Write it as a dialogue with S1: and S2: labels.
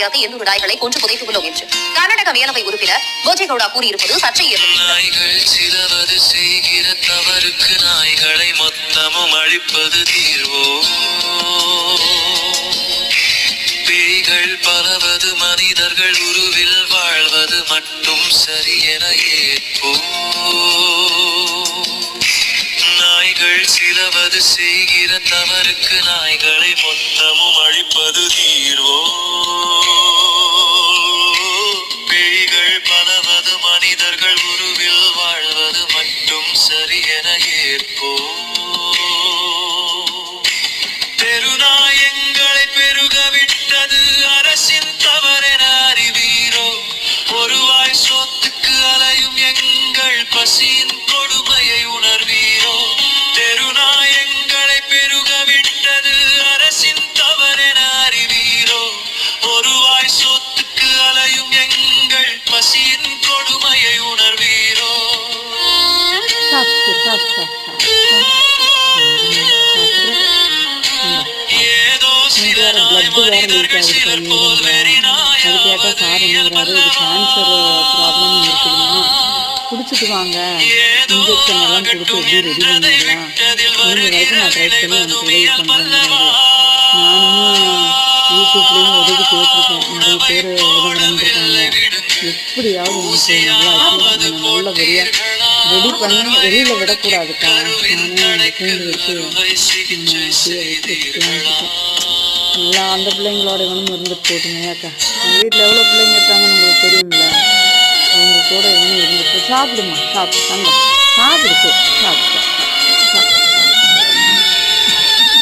S1: முடியாத 200 நாய்களை கொன்று புதைத்துள்ளோம் என்று கர்நாடக மேலவை உறுப்பினர் போஜேகவுடா கூறியிருப்பது சர்ச்சையை ஏற்படுத்தியுள்ளது.
S2: செய்கிற தவறுக்கு நாய்களை மொத்தமும் அழிப்பது தீர்வோ? பேய்கள் பலவது மனிதர்கள் உருவில் வாழ்வது மட்டும் சரி என ஏற்போ? நாய்கள் சிலவது செய்கிற தவறுக்கு நாய்களை மொத்தமும் அழிப்பது தீர்வோ? பேய்கள் பலவது மனிதர்கள் உருவில் வாழ்வது மட்டும் சரி என ஏற்போ? தெருநாயங்களை பெருக விட்டது அரசின் தவறென அறிவீரோ? ஒருவாய் சொத்துக்கு அலையும் எங்கள் பசியின் கொடுமையை உணர்வீரோ? தெருநாயங்களை பெருக விட்டது அரசின் தவறென அறிவீரோ? ஒருவாய் சொத்துக்கு அலையும் எங்கள் பசியின் கொடுமையை உணர்வீரோ? ஏதோ சில நாய் மனிதர்கள் சிலர் போல் வெறிநாயாவது இயல்பல்ல.
S3: குடிச்சிட்டு வாங்க, இன்ஜெக்ஷன் எல்லாம் கொடுத்து எப்படி ரெடி பண்ணிடலாம். முடிஞ்ச வரைக்கும் நான் ட்ரை பண்ணி எனக்கு உதவி பண்ணுறேன். நானும் யூடியூப்லேயும் உதவி கேட்டிருக்கேன். நிறைய பேர் உதவி வந்துருக்காங்க. எப்படியாவது எனக்கு நல்லபடியாக ரெடி பண்ணி வெளியில் விடக்கூடாதுக்கா. நானே தூண்டி வச்சு நல்லா அந்த பிள்ளைங்களோட இவனும் இருந்துட்டு போட்டுமே அக்கா. எங்கள் வீட்டில் எவ்வளோ பிள்ளைங்க இருக்காங்கன்னு உங்களுக்கு தெரியுமில்ல. அவங்க கூட இவனும் இருந்துட்டு சாப்பிடுமா, சாப்பிட்டு தங்க சாப்பிடுச்சு சாப்பிட்டு